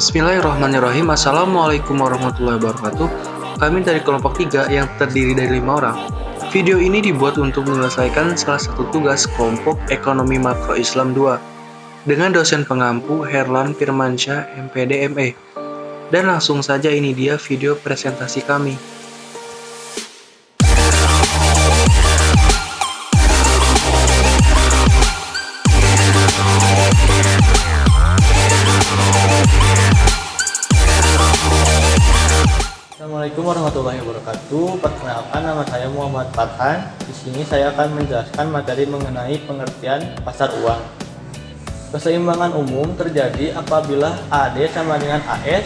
Bismillahirrahmanirrahim. Assalamualaikum warahmatullahi wabarakatuh. Kami dari kelompok 3 yang terdiri dari 5 orang. Video ini dibuat untuk menyelesaikan salah satu tugas kelompok Ekonomi Makro Islam 2 dengan dosen pengampu Herlan Firmansyah, MPD ME. Dan langsung saja ini dia video presentasi kami. Assalamualaikum warahmatullahi wabarakatuh. Perkenalkan, nama saya Muhammad Farhan. Di sini saya akan menjelaskan materi mengenai pengertian pasar uang. Keseimbangan umum terjadi apabila AD sama dengan AS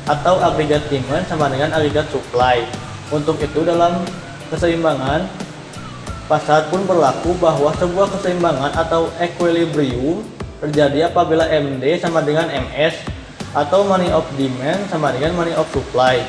atau agregat demand sama dengan agregat supply. Untuk itu dalam keseimbangan pasar pun berlaku bahwa sebuah keseimbangan atau equilibrium terjadi apabila MD sama dengan MS atau money of demand sama dengan money of supply.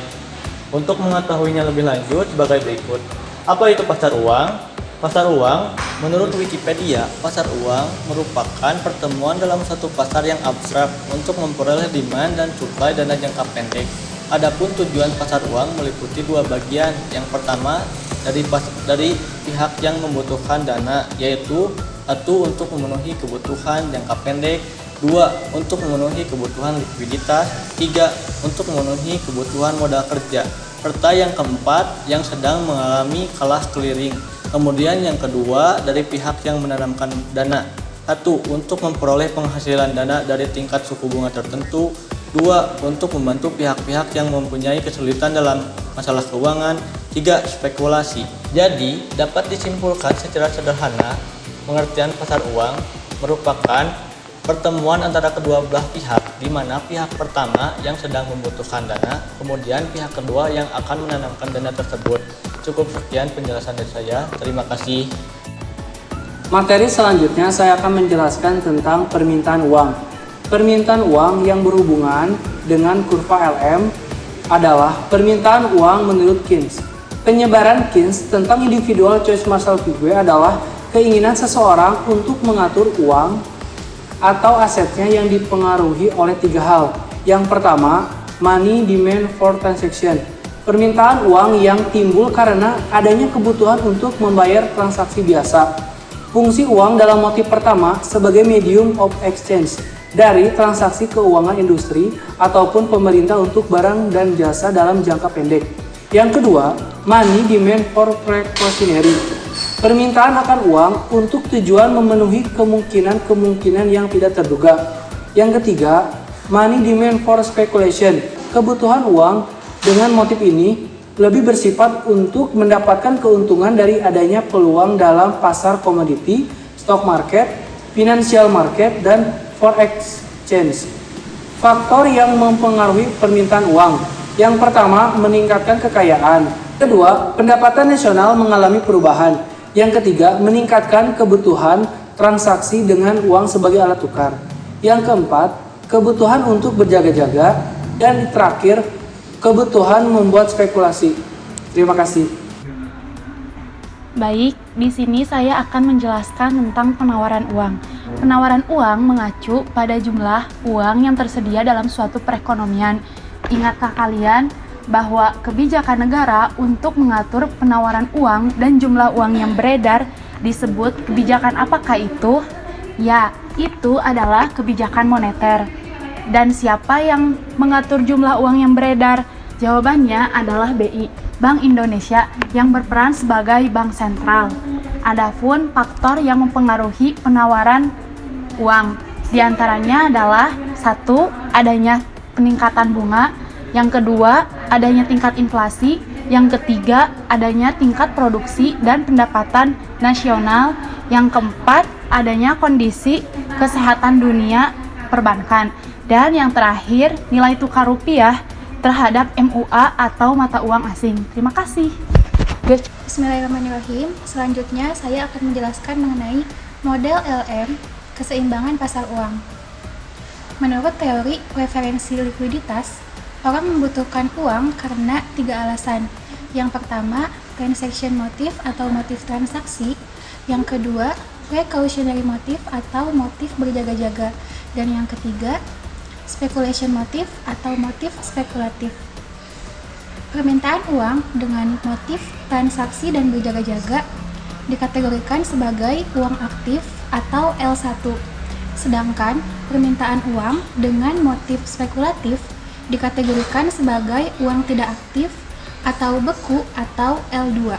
Untuk mengetahuinya lebih lanjut sebagai berikut. Apa itu pasar uang? Pasar uang, menurut Wikipedia, pasar uang merupakan pertemuan dalam satu pasar yang abstrak untuk memperoleh demand dan supply dana jangka pendek. Adapun tujuan pasar uang meliputi dua bagian. Yang pertama, dari pihak yang membutuhkan dana, yaitu satu, untuk memenuhi kebutuhan jangka pendek, 2, untuk memenuhi kebutuhan likuiditas, 3, untuk memenuhi kebutuhan modal kerja, serta yang keempat yang sedang mengalami kelas clearing. Kemudian yang kedua dari pihak yang menanamkan dana, 1, untuk memperoleh penghasilan dana dari tingkat suku bunga tertentu, 2, untuk membantu pihak-pihak yang mempunyai kesulitan dalam masalah keuangan, 3, spekulasi. Jadi dapat disimpulkan secara sederhana, pengertian pasar uang merupakan pertemuan antara kedua belah pihak, di mana pihak pertama yang sedang membutuhkan dana, kemudian pihak kedua yang akan menanamkan dana tersebut. Cukup sekian penjelasan dari saya. Terima kasih. Materi selanjutnya saya akan menjelaskan tentang permintaan uang. Permintaan uang yang berhubungan dengan kurva LM adalah permintaan uang menurut Keynes. Penyebaran Keynes tentang individual choice muscle figure adalah keinginan seseorang untuk mengatur uang atau asetnya yang dipengaruhi oleh tiga hal. Yang pertama, money demand for transaction. Permintaan uang yang timbul karena adanya kebutuhan untuk membayar transaksi biasa. Fungsi uang dalam motif pertama sebagai medium of exchange dari transaksi keuangan industri ataupun pemerintah untuk barang dan jasa dalam jangka pendek. Yang kedua, money demand for precautionary. Permintaan akan uang untuk tujuan memenuhi kemungkinan-kemungkinan yang tidak terduga. Yang ketiga, money demand for speculation. Kebutuhan uang dengan motif ini lebih bersifat untuk mendapatkan keuntungan dari adanya peluang dalam pasar komoditi, stock market, financial market, dan forex exchange. Faktor yang mempengaruhi permintaan uang. Yang pertama, meningkatkan kekayaan. Kedua, pendapatan nasional mengalami perubahan. Yang ketiga, meningkatkan kebutuhan transaksi dengan uang sebagai alat tukar. Yang keempat, kebutuhan untuk berjaga-jaga. Dan terakhir, kebutuhan membuat spekulasi. Terima kasih. Baik, di sini saya akan menjelaskan tentang penawaran uang. Penawaran uang mengacu pada jumlah uang yang tersedia dalam suatu perekonomian. Ingatkah kalian bahwa kebijakan negara untuk mengatur penawaran uang dan jumlah uang yang beredar disebut kebijakan apakah itu? Ya, itu adalah kebijakan moneter. Dan siapa yang mengatur jumlah uang yang beredar? Jawabannya adalah BI, Bank Indonesia, yang berperan sebagai bank sentral. Adapun faktor yang mempengaruhi penawaran uang diantaranya adalah 1, adanya peningkatan bunga. Yang kedua, adanya tingkat inflasi. Yang ketiga, adanya tingkat produksi dan pendapatan nasional. Yang keempat, adanya kondisi kesehatan dunia perbankan. Dan yang terakhir, nilai tukar rupiah terhadap MUA atau mata uang asing. Terima kasih. Bismillahirrahmanirrahim. Selanjutnya saya akan menjelaskan mengenai model LM, keseimbangan pasar uang. Menurut teori preferensi likuiditas, orang membutuhkan uang karena 3 alasan. Yang pertama, transaction motif atau motif transaksi. Yang kedua, precautionary motif atau motif berjaga-jaga. Dan yang ketiga, speculation motif atau motif spekulatif. Permintaan uang dengan motif transaksi dan berjaga-jaga dikategorikan sebagai uang aktif atau L1. Sedangkan permintaan uang dengan motif spekulatif dikategorikan sebagai uang tidak aktif atau beku atau L2.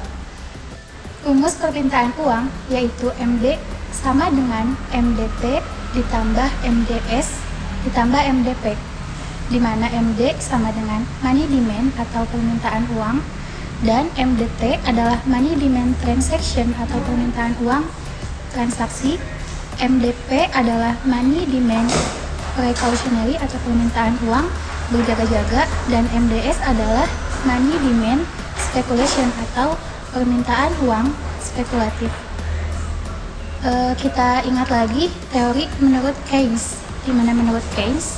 Rumus permintaan uang yaitu MD sama dengan MDT ditambah MDS ditambah MDP, di mana MD sama dengan money demand atau permintaan uang dan MDT adalah money demand transaction atau permintaan uang transaksi. MDP adalah money demand precautionary atau permintaan uang berjaga-jaga dan MDS adalah money demand speculation atau permintaan uang spekulatif. Kita ingat lagi teori menurut Keynes, di mana menurut Keynes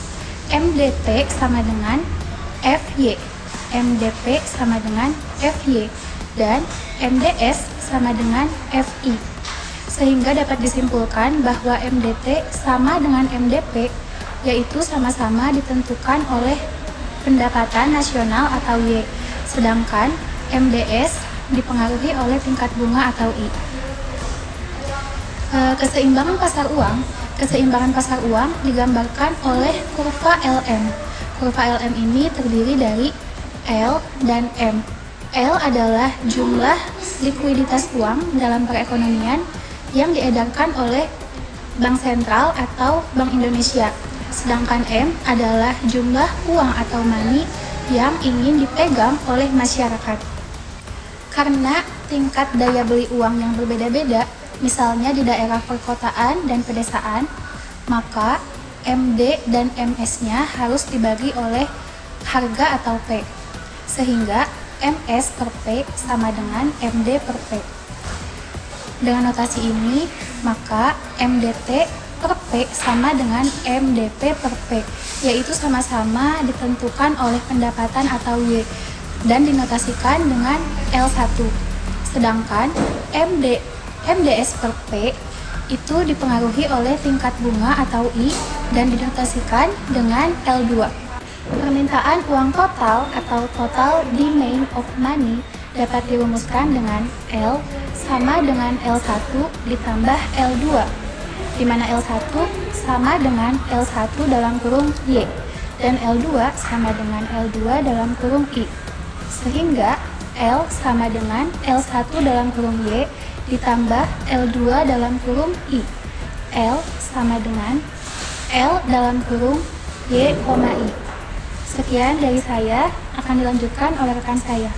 MDT sama dengan FY, MDP sama dengan FY, dan MDS sama dengan FI. Sehingga dapat disimpulkan bahwa MDT sama dengan MDP, yaitu sama-sama ditentukan oleh pendapatan nasional atau Y, sedangkan MDS dipengaruhi oleh tingkat bunga atau I. Keseimbangan pasar uang digambarkan oleh kurva LM. Kurva LM ini terdiri dari L dan M. L adalah jumlah likuiditas uang dalam perekonomian yang diedarkan oleh Bank Sentral atau Bank Indonesia. Sedangkan M adalah jumlah uang atau money yang ingin dipegang oleh masyarakat. Karena tingkat daya beli uang yang berbeda-beda, misalnya di daerah perkotaan dan pedesaan, maka MD dan MS-nya harus dibagi oleh harga atau P, sehingga MS per P sama dengan MD per P. Dengan notasi ini, maka MDT per P sama dengan MDP per P, yaitu sama-sama ditentukan oleh pendapatan atau Y, dan dinotasikan dengan L1. Sedangkan MDS per P itu dipengaruhi oleh tingkat bunga atau I dan dinotasikan dengan L2. Permintaan uang total atau total demand of money dapat dirumuskan dengan L sama dengan L1 ditambah L2, di mana L1 sama dengan L1 dalam kurung Y dan L2 sama dengan L2 dalam kurung I, sehingga L sama dengan L1 dalam kurung Y ditambah L2 dalam kurung I. L sama dengan L dalam kurung Y, I. Sekian dari saya, akan dilanjutkan oleh rekan saya.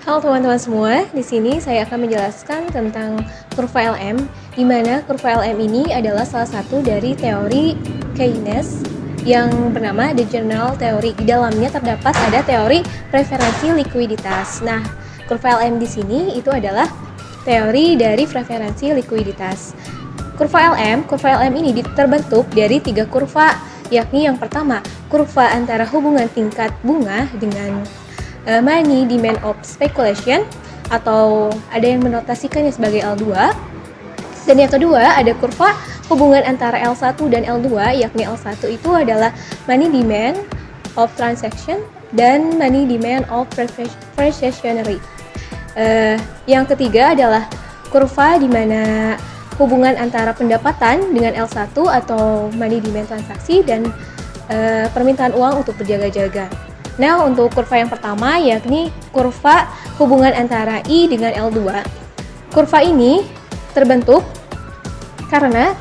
Halo teman-teman semua, di sini saya akan menjelaskan tentang kurva LM, di mana kurva LM ini adalah salah satu dari teori Keynes yang bernama The General Theory. Di dalamnya terdapat ada teori preferensi likuiditas. Nah, kurva LM di sini itu adalah teori dari preferensi likuiditas. Kurva LM ini terbentuk dari 3 kurva, yakni yang pertama, kurva antara hubungan tingkat bunga dengan money demand of speculation, atau ada yang menotasikannya sebagai L2. Dan yang kedua, ada kurva hubungan antara L1 dan L2, yakni L1 itu adalah money demand of transaction dan money demand of precautionary. Yang ketiga adalah kurva di mana hubungan antara pendapatan dengan L1 atau money demand transaksi dan permintaan uang untuk berjaga-jaga. Nah, untuk kurva yang pertama yakni kurva hubungan antara I dengan L2. Kurva ini terbentuk karena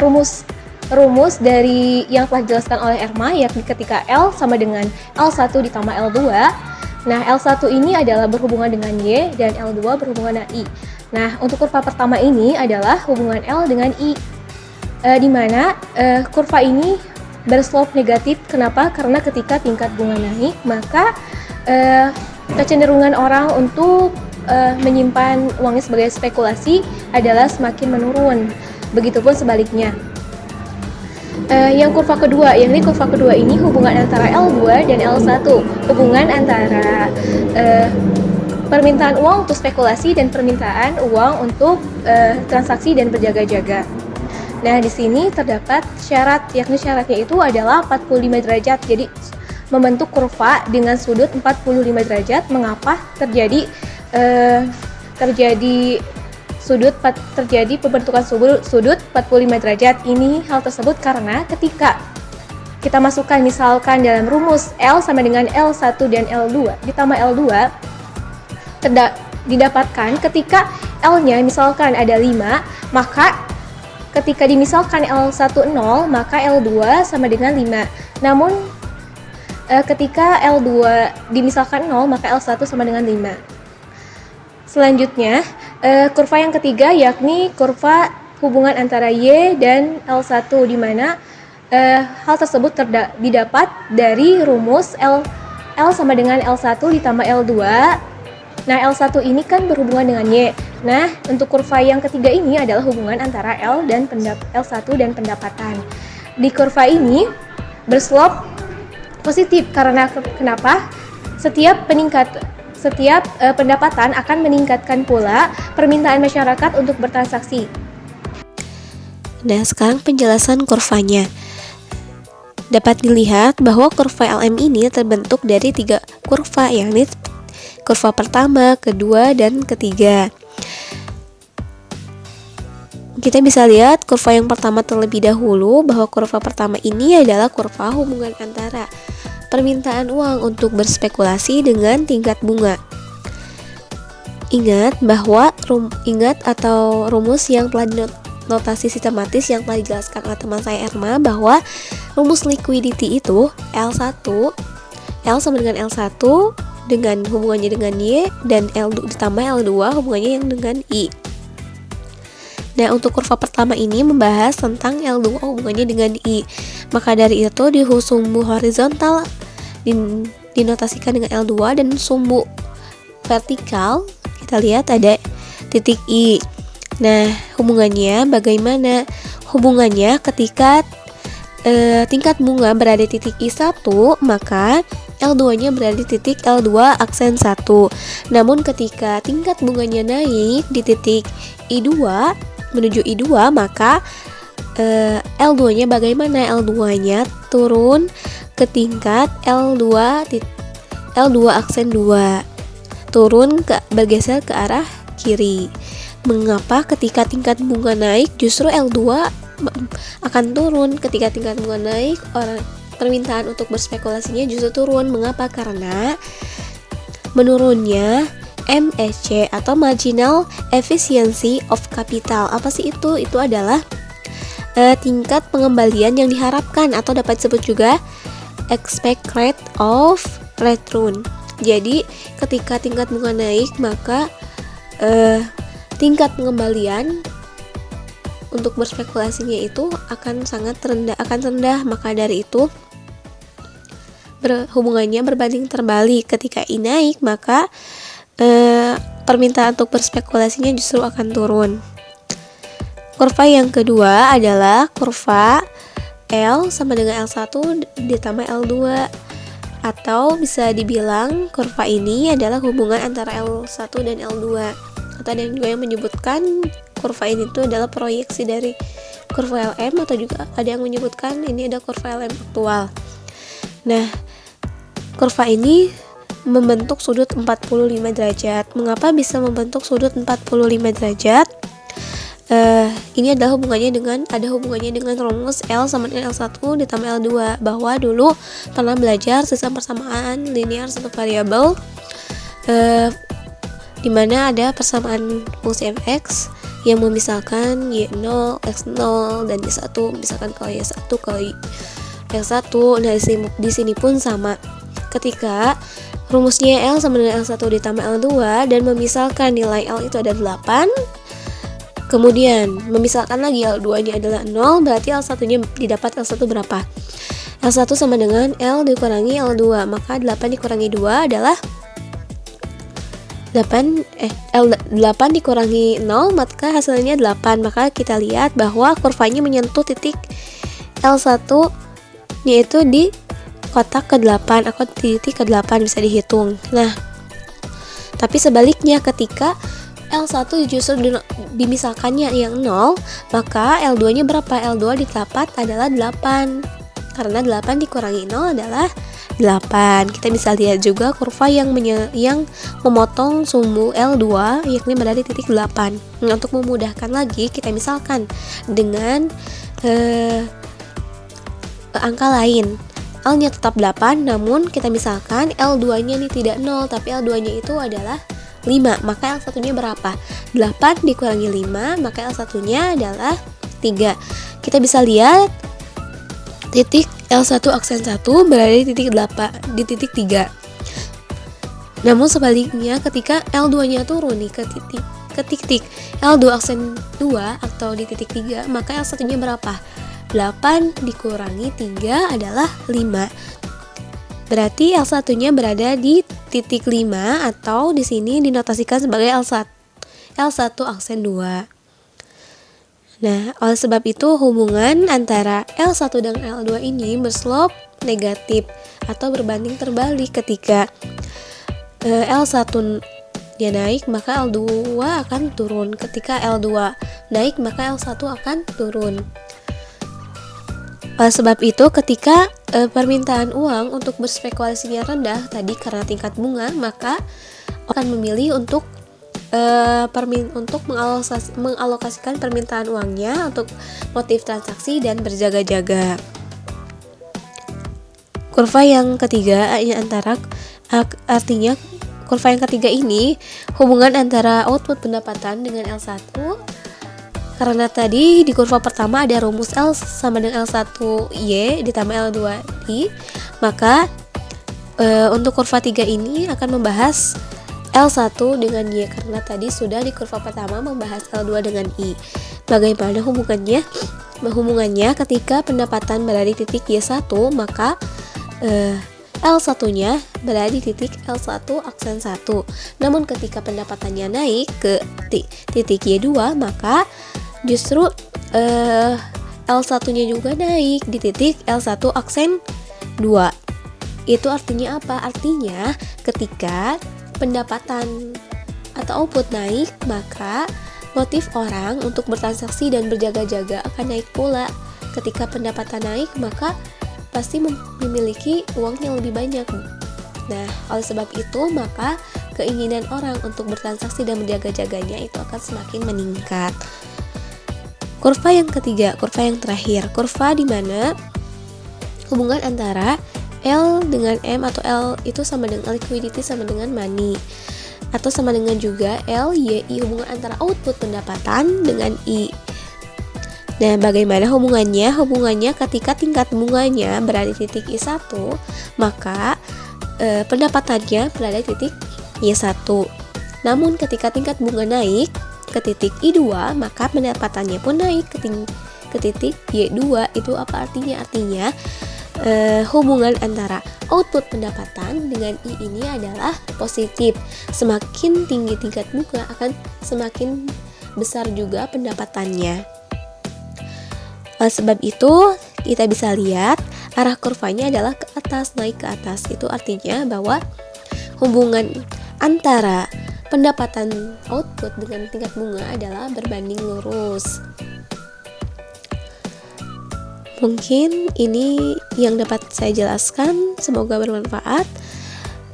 rumus dari yang telah dijelaskan oleh Erma, yakni ketika L sama dengan L1 ditambah L2. Nah, L1 ini adalah berhubungan dengan Y dan L2 berhubungan dengan I. Nah, untuk kurva pertama ini adalah hubungan L dengan I, di mana kurva ini berslope negatif. Kenapa? Karena ketika tingkat bunga naik, maka kecenderungan orang untuk menyimpan uangnya sebagai spekulasi adalah semakin menurun. Begitupun sebaliknya. Yang kurva kedua, kurva kedua ini hubungan antara L2 dan L1, hubungan antara permintaan uang untuk spekulasi dan permintaan uang untuk transaksi dan berjaga-jaga. Nah, di sini terdapat syarat, yakni syaratnya itu adalah 45 derajat. Jadi membentuk kurva dengan sudut 45 derajat. Mengapa terjadi pembentukan sudut 45 derajat? Ini hal tersebut karena ketika kita masukkan misalkan dalam rumus L sama dengan L1 dan L2 ditambah L2 didapatkan ketika L-nya misalkan ada 5, maka ketika dimisalkan L1 0, maka L2 sama dengan 5. Namun ketika L2 dimisalkan 0, maka L1 sama dengan 5. Selanjutnya, kurva yang ketiga yakni kurva hubungan antara Y dan L1, di mana hal tersebut didapat dari rumus L sama dengan L1 ditambah L2. Nah, L1 ini kan berhubungan dengan Y. Nah, untuk kurva yang ketiga ini adalah hubungan antara L1 dan pendapatan. Di kurva ini berslop positif karena kenapa? Setiap pendapatan akan meningkatkan pula permintaan masyarakat untuk bertransaksi. Nah, sekarang penjelasan kurvanya. Dapat dilihat bahwa kurva LM ini terbentuk dari 3 kurva, yakni kurva pertama, kedua, dan ketiga. Kita bisa lihat kurva yang pertama terlebih dahulu, bahwa kurva pertama ini adalah kurva hubungan antara permintaan uang untuk berspekulasi dengan tingkat bunga. Ingat rumus yang telah notasi sistematis yang telah dijelaskan oleh teman saya Erma, bahwa rumus liquidity itu L sama dengan L1 dengan hubungannya dengan Y, dan L2 ditambah L2 hubungannya yang dengan I. Nah, untuk kurva pertama ini membahas tentang L2 hubungannya dengan I. Maka dari itu di sumbu horizontal dinotasikan dengan L2, dan sumbu vertikal kita lihat ada titik I. Nah, hubungannya bagaimana? Hubungannya ketika tingkat bunga berada di titik I1, maka L2-nya berada di titik L2 aksen 1. Namun ketika tingkat bunganya naik di titik I2 menuju I2, maka L2-nya bagaimana? L2-nya turun ke tingkat L2 aksen 2. Bergeser ke arah kiri. Mengapa ketika tingkat bunga naik justru L2 akan turun? Ketika tingkat bunga naik, permintaan untuk berspekulasinya justru turun. Mengapa? Karena menurunnya MSC atau Marginal Efficiency of Capital. Apa sih itu? Itu adalah tingkat pengembalian yang diharapkan, atau dapat disebut juga expected rate of return. Jadi ketika tingkat bunga naik, maka tingkat pengembalian untuk berspekulasinya itu akan sangat rendah. Maka dari itu hubungannya berbanding terbalik. Ketika I naik, maka permintaan untuk berspekulasinya justru akan turun. Kurva yang kedua adalah kurva L sama dengan L1 ditambah L2, atau bisa dibilang kurva ini adalah hubungan antara L1 dan L2. Atau ada juga yang menyebutkan kurva ini itu adalah proyeksi dari kurva LM, atau juga ada yang menyebutkan ini ada kurva LM aktual. Nah, kurva ini membentuk sudut 45 derajat. Mengapa bisa membentuk sudut 45 derajat? Ini adalah hubungannya dengan rumus L sama dengan L1 ditambah L2, bahwa dulu pernah belajar sistem persamaan linear satu variabel, di mana ada persamaan fungsi fx yang memisahkan y0, x0, dan y1, misalkan kalau y1 kalau x1. Nah, di sini pun sama. Ketika rumusnya L sama dengan L1 ditambah L2 dan memisahkan nilai L itu ada 8, kemudian memisahkan lagi L2-nya adalah 0, berarti L1-nya didapat L1 berapa? L1 sama dengan L dikurangi L2, maka 8 dikurangi 2 adalah 8 dikurangi 0, maka hasilnya 8. Maka kita lihat bahwa kurvanya menyentuh titik L1 yaitu di kotak ke-8 atau di titik ke-8 bisa dihitung. Nah, tapi sebaliknya ketika L1 justru dimisalkannya yang 0, maka L2-nya berapa? L2 didapat adalah 8. Karena 8 dikurangi 0 adalah 8. Kita bisa lihat juga kurva yang memotong sumbu L2 yakni berada di titik 8. Nah, untuk memudahkan lagi, kita misalkan dengan angka lain. L-nya tetap 8, namun kita misalkan L2-nya ini tidak 0, tapi L2-nya itu adalah 5, maka L1-nya berapa? 8 dikurangi 5, maka L1-nya adalah 3. Kita bisa lihat titik L1 aksen 1 berada di titik 8, di titik 3. Namun sebaliknya ketika L2-nya turun nih ke titik L2 aksen 2 atau di titik 3, maka L1-nya berapa? 8 dikurangi 3 adalah 5. Berarti L1-nya berada di titik 5 atau di sini dinotasikan sebagai L1 aksen 2. Nah, oleh sebab itu hubungan antara L1 dan L2 ini berslope negatif atau berbanding terbalik. Ketika L1 dia naik, maka L2 akan turun. Ketika L2 naik, maka L1 akan turun. Oleh sebab itu ketika permintaan uang untuk berspekulasinya rendah tadi karena tingkat bunga, maka akan memilih untuk mengalokasikan permintaan uangnya untuk motif transaksi dan berjaga-jaga. Kurva yang ketiga artinya kurva yang ketiga ini hubungan antara output pendapatan dengan L1. Karena tadi di kurva pertama ada rumus L sama dengan L1Y ditambah L2I, maka untuk kurva 3 ini akan membahas L1 dengan Y, karena tadi sudah di kurva pertama membahas L2 dengan I. Bagaimana hubungannya? Hubungannya ketika pendapatan berada di titik Y1, maka L1-nya berada di titik L1 aksen 1. Namun ketika pendapatannya naik ke titik Y2, maka justru L1-nya juga naik di titik L1 aksen 2. Itu artinya apa? Artinya ketika pendapatan atau output naik, maka motif orang untuk bertransaksi dan berjaga-jaga akan naik pula. Ketika pendapatan naik, maka pasti memiliki uang yang lebih banyak. Nah, oleh sebab itu, maka keinginan orang untuk bertransaksi dan berjaga-jaganya itu akan semakin meningkat. Kurva yang ketiga, kurva yang terakhir, kurva di mana hubungan antara L dengan M atau L itu sama dengan liquidity sama dengan money, atau sama dengan juga L, Y, I, hubungan antara output pendapatan dengan I. Nah, bagaimana hubungannya? Hubungannya ketika tingkat bunganya berada di titik I1, maka pendapatannya berada di titik Y1. Namun ketika tingkat bunga naik ke titik I2, maka pendapatannya pun naik ke titik Y2. Itu apa artinya? Artinya hubungan antara output pendapatan dengan I ini adalah positif. Semakin tinggi tingkat bunga akan semakin besar juga pendapatannya. Oleh sebab itu kita bisa lihat arah kurvanya adalah ke atas, naik ke atas. Itu artinya bahwa hubungan antara pendapatan output dengan tingkat bunga adalah berbanding lurus. Mungkin ini yang dapat saya jelaskan, semoga bermanfaat.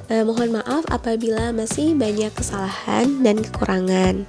Mohon maaf apabila masih banyak kesalahan dan kekurangan.